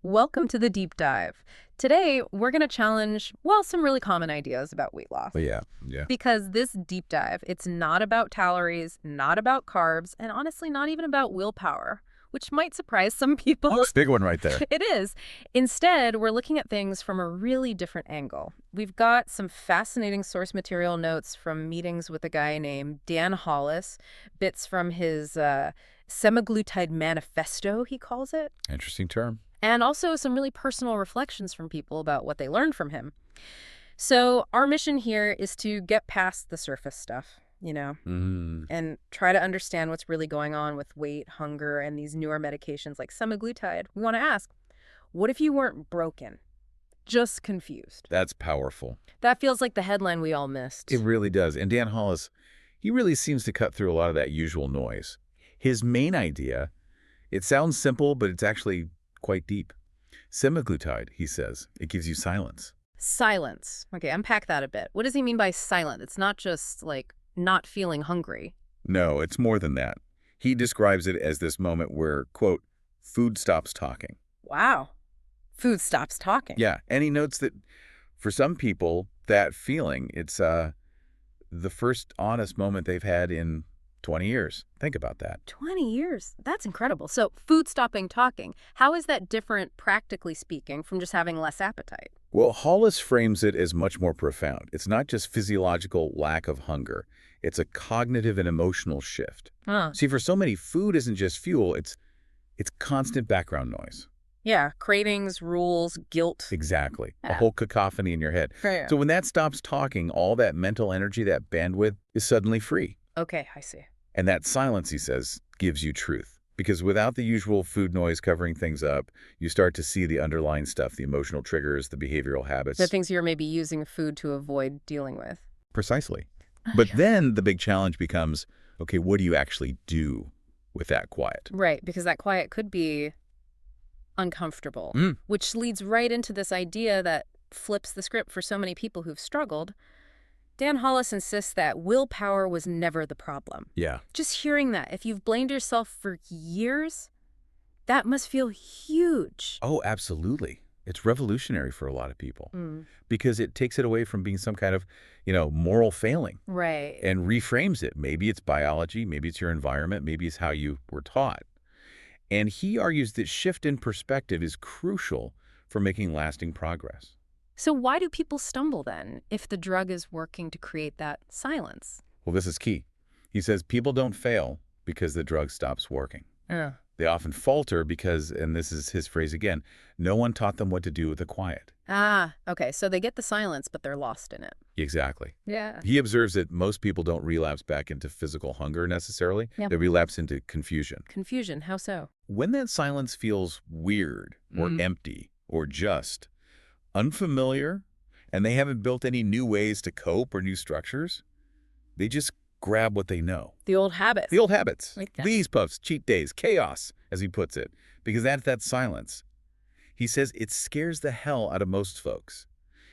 Welcome to the deep dive. Today, we're going to challenge, well, some really common ideas about weight loss. But yeah. Because this deep dive, it's not about calories, not about carbs, and honestly, not even about willpower, which might surprise some people. Oh, big one right there. It is. Instead, we're looking at things from a really different angle. We've got some fascinating source material notes from meetings with a guy named Dan Hollis, bits from his semaglutide manifesto, he calls it, Interesting term. and also some really personal reflections from people about what they learned from him. So our mission here is to get past the surface stuff, and try to understand what's really going on with weight, hunger, and these newer medications like semaglutide. We want to ask, what if you weren't broken, just confused? That's powerful. That feels like the headline we all missed. It really does. And Dan Hollis, he really seems to cut through a lot of that usual noise. His main idea, it sounds simple, but it's actually quite deep. Semaglutide, he says, it gives you silence. Silence. Okay, unpack that a bit. What does he mean by silent? It's not just like not feeling hungry. No, it's more than that. He describes it as this moment where, quote, food stops talking. Wow. Food stops talking. Yeah, and he notes that for some people, that feeling, it's the first honest moment they've had in 20 years. Think about that. 20 years. That's incredible. So food stopping talking, how is that different, practically speaking, from just having less appetite? Well, Hollis frames it as much more profound. It's not just physiological lack of hunger. It's a cognitive and emotional shift. Huh. See, for so many, food isn't just fuel. It's constant background noise. Yeah, cravings, rules, guilt. Exactly. A Yeah. whole cacophony in your head. Fair. So when that stops talking, all that mental energy, that bandwidth, is suddenly free. Okay, I see. And that silence, he says, gives you truth. Because without the usual food noise covering things up, you start to see the underlying stuff, the emotional triggers, the behavioral habits. The things you're maybe using food to avoid dealing with. Precisely. But then the big challenge becomes, okay, what do you actually do with that quiet? Right, because that quiet could be uncomfortable, which leads right into this idea that flips the script for so many people who've struggled. Dan Hollis insists that willpower was never the problem. Yeah. Just hearing that, if you've blamed yourself for years, that must feel huge. Oh, absolutely. It's revolutionary for a lot of people because it takes it away from being some kind of, moral failing Right. and reframes it. Maybe it's biology, maybe it's your environment, maybe it's how you were taught. And he argues that shift in perspective is crucial for making lasting progress. So why do people stumble then, if the drug is working to create that silence? Well, this is key. He says people don't fail because the drug stops working. Yeah. They often falter because, and this is his phrase again, no one taught them what to do with the quiet. Ah, okay, so they get the silence, but they're lost in it. Exactly. Yeah. He observes that most people don't relapse back into physical hunger necessarily. Yeah. They relapse into confusion. Confusion, how so? When that silence feels weird or empty or just unfamiliar, and they haven't built any new ways to cope or new structures, they just grab what they know. The old habits. The old habits. Like that. These puffs, cheat days, chaos, as he puts it. Because that's that silence. He says it scares the hell out of most folks.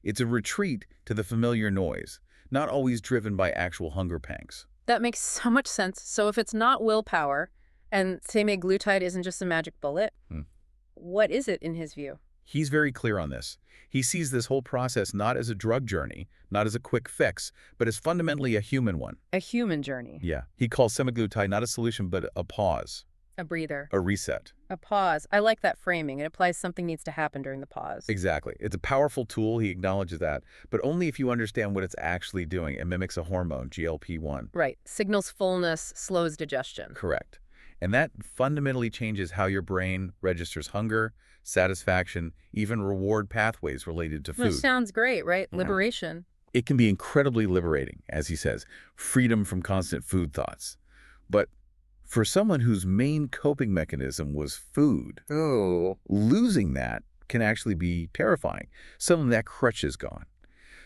It's a retreat to the familiar noise, not always driven by actual hunger pangs. That makes so much sense. So if it's not willpower, and semaglutide isn't just a magic bullet, what is it in his view? He's very clear on this. He sees this whole process not as a drug journey, not as a quick fix, but as fundamentally a human one. A human journey. Yeah. He calls semaglutide not a solution, but a pause, A breather. a reset. A pause. I like that framing. It implies something needs to happen during the pause. Exactly. It's a powerful tool. He acknowledges that, but only if you understand what it's actually doing. It mimics a hormone, GLP-1. Right. Signals fullness, slows digestion. Correct. And that fundamentally changes how your brain registers hunger, satisfaction, even reward pathways related to food. Which sounds great, right? Yeah. Liberation. It can be incredibly liberating, as he says, freedom from constant food thoughts. But for someone whose main coping mechanism was food, losing that can actually be terrifying. Suddenly that crutch is gone.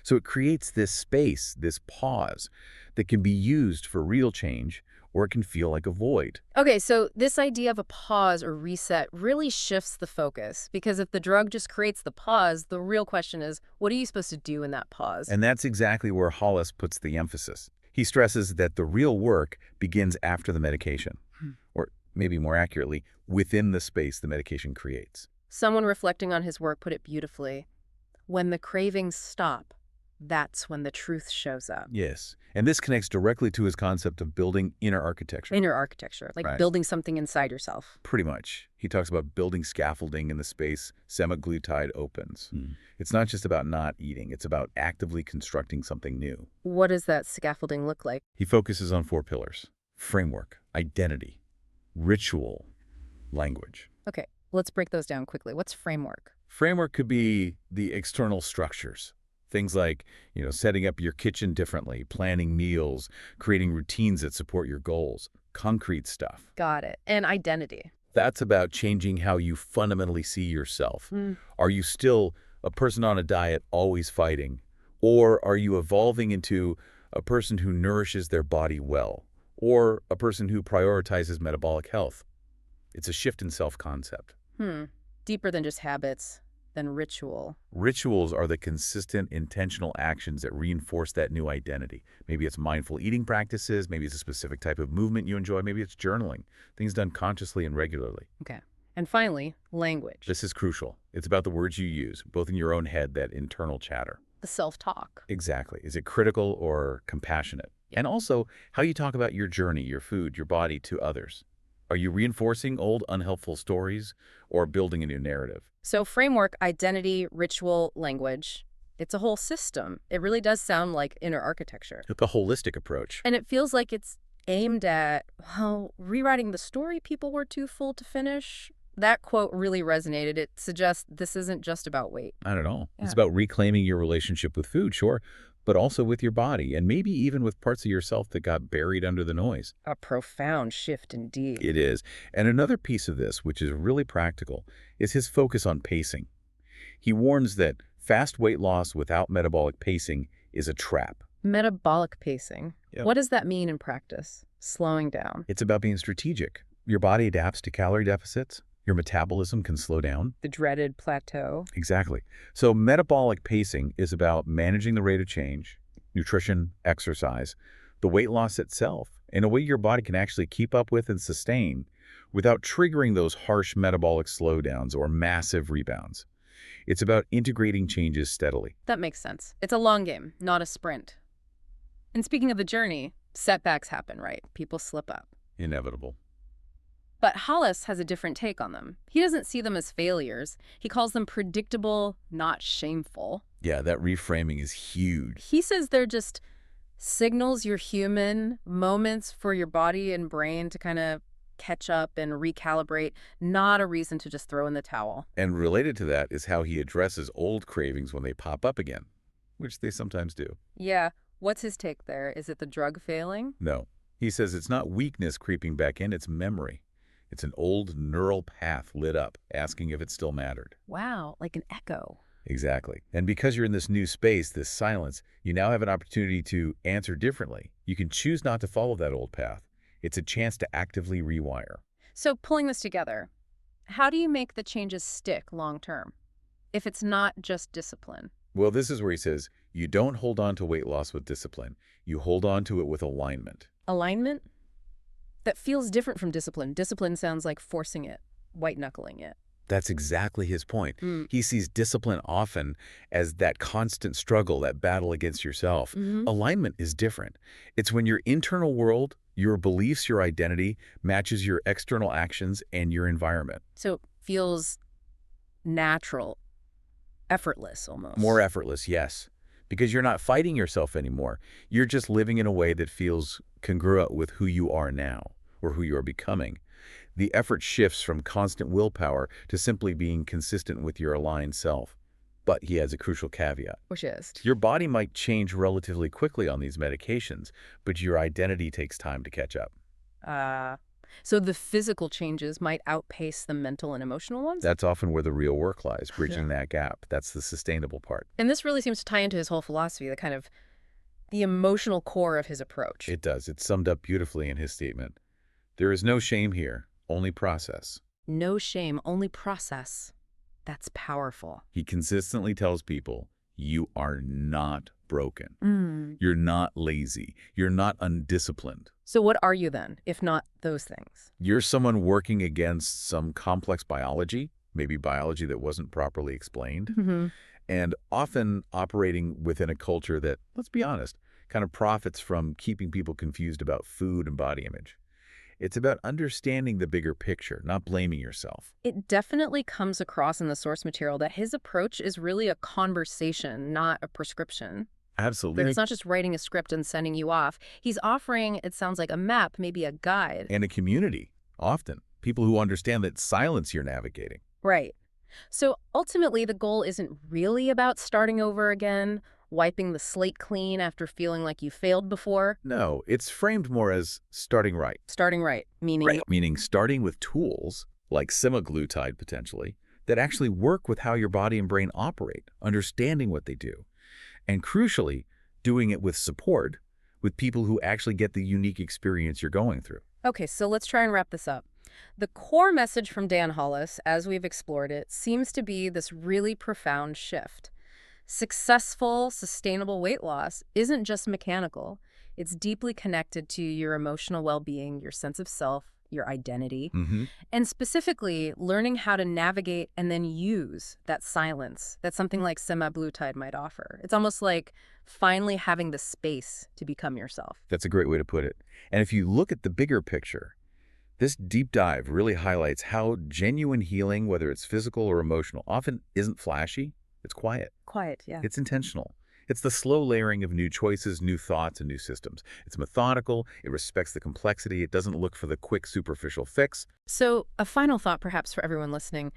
So it creates this space, this pause, that can be used for real change, or it can feel like a void. Okay, so this idea of a pause or reset really shifts the focus, because if the drug just creates the pause, the real question is, what are you supposed to do in that pause? And that's exactly where Hollis puts the emphasis. He stresses that the real work begins after the medication, or maybe more accurately, within the space the medication creates. Someone reflecting on his work put it beautifully. When the cravings stop, that's when the truth shows up. Yes. And this connects directly to his concept of building inner architecture. Inner architecture, like Right. building something inside yourself. Pretty much. He talks about building scaffolding in the space semaglutide opens. It's not just about not eating. It's about actively constructing something new. What does that scaffolding look like? He focuses on 4 pillars: framework, identity, ritual, language. Okay, let's break those down quickly. What's framework? Framework could be the external structures. Things like, setting up your kitchen differently, planning meals, creating routines that support your goals, concrete stuff. Got it. And identity. That's about changing how you fundamentally see yourself. Are you still a person on a diet always fighting? Or are you evolving into a person who nourishes their body well? Or a person who prioritizes metabolic health? It's a shift in self-concept. Deeper than just habits, than ritual. Rituals are the consistent, intentional actions that reinforce that new identity. Maybe it's mindful eating practices, maybe it's a specific type of movement you enjoy, maybe it's journaling, things done consciously and regularly. Okay. And finally, language. This is crucial. It's about the words you use, both in your own head, that internal chatter. The self-talk. Exactly. Is it critical or compassionate? And also, how you talk about your journey, your food, your body to others. Are you reinforcing old, unhelpful stories or building a new narrative? So framework, identity, ritual, language. It's a whole system. It really does sound like inner architecture. It's a holistic approach. And it feels like it's aimed at, well, rewriting the story people were too full to finish. That quote really resonated. It suggests this isn't just about weight. Not at all. Yeah. It's about reclaiming your relationship with food, sure, but also with your body and maybe even with parts of yourself that got buried under the noise. A profound shift indeed. It is. And another piece of this, which is really practical, is his focus on pacing. He warns that fast weight loss without metabolic pacing is a trap. Metabolic pacing. Yep. What does that mean in practice? Slowing down. It's about being strategic. Your body adapts to calorie deficits. Your metabolism can slow down. The dreaded plateau. Exactly. So metabolic pacing is about managing the rate of change, nutrition, exercise, the weight loss itself, in a way your body can actually keep up with and sustain without triggering those harsh metabolic slowdowns or massive rebounds. It's about integrating changes steadily. That makes sense. It's a long game, not a sprint. And speaking of the journey, setbacks happen, right? People slip up. Inevitable. But Hollis has a different take on them. He doesn't see them as failures. He calls them predictable, not shameful. Yeah, that reframing is huge. He says they're just signals you're human, moments for your body and brain to kind of catch up and recalibrate, not a reason to just throw in the towel. And related to that is how he addresses old cravings when they pop up again, which they sometimes do. Yeah, what's his take there? Is it the drug failing? No. He says it's not weakness creeping back in, it's memory. It's an old neural path lit up, asking if it still mattered. Wow, like an echo. Exactly. And because you're in this new space, this silence, you now have an opportunity to answer differently. You can choose not to follow that old path. It's a chance to actively rewire. So pulling this together, how do you make the changes stick long term if it's not just discipline? Well, this is where he says, you don't hold on to weight loss with discipline. You hold on to it with alignment. Alignment? That feels different from discipline. Discipline sounds like forcing it, white-knuckling it. That's exactly his point. He sees discipline often as that constant struggle, that battle against yourself. Alignment is different. It's when your internal world, your beliefs, your identity matches your external actions and your environment. So it feels natural, effortless almost. More effortless, yes. Because you're not fighting yourself anymore. You're just living in a way that feels congruent with who you are now or who you are becoming. The effort shifts from constant willpower to simply being consistent with your aligned self. But he has a crucial caveat. Which is? Your body might change relatively quickly on these medications, but your identity takes time to catch up. So the physical changes might outpace the mental and emotional ones? That's often where the real work lies, bridging that gap. That's the sustainable part. And this really seems to tie into his whole philosophy, the emotional core of his approach. It does. It's summed up beautifully in his statement. There is no shame here, only process. No shame, only process. That's powerful. He consistently tells people, you are not broken. You're not lazy. You're not undisciplined. So what are you then, if not those things? You're someone working against some complex biology, maybe biology that wasn't properly explained, Mm-hmm. and often operating within a culture that, let's be honest, kind of profits from keeping people confused about food and body image. It's about understanding the bigger picture, not blaming yourself. It definitely comes across in the source material that his approach is really a conversation, not a prescription. Absolutely. That it's not just writing a script and sending you off. He's offering, it sounds like, a map, maybe a guide. And a community, often. People who understand that silence you're navigating. Right. So ultimately, the goal isn't really about starting over again, wiping the slate clean after feeling like you failed before. No, it's framed more as starting right. Starting right, meaning... Meaning starting with tools, like semaglutide potentially, that actually work with how your body and brain operate, understanding what they do. And crucially, doing it with support, with people who actually get the unique experience you're going through. Okay, so let's try and wrap this up. The core message from Dan Hollis, as we've explored it, seems to be this really profound shift. Successful, sustainable weight loss isn't just mechanical. It's deeply connected to your emotional well-being, your sense of self, your identity, and specifically learning how to navigate and then use that silence that something like semaglutide might offer. It's almost like finally having the space to become yourself. That's a great way to put it. And if you look at the bigger picture, this deep dive really highlights how genuine healing, whether it's physical or emotional, often isn't flashy. It's quiet. Quiet, yeah. It's intentional. It's the slow layering of new choices, new thoughts, and new systems. It's methodical. It respects the complexity. It doesn't look for the quick, superficial fix. So a final thought perhaps for everyone listening.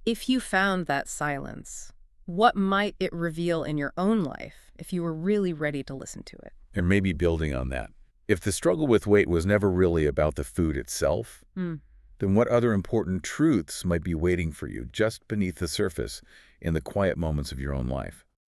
If you found that silence, what might it reveal in your own life if you were really ready to listen to it? And maybe building on that. If the struggle with weight was never really about the food itself, then what other important truths might be waiting for you just beneath the surface in the quiet moments of your own life?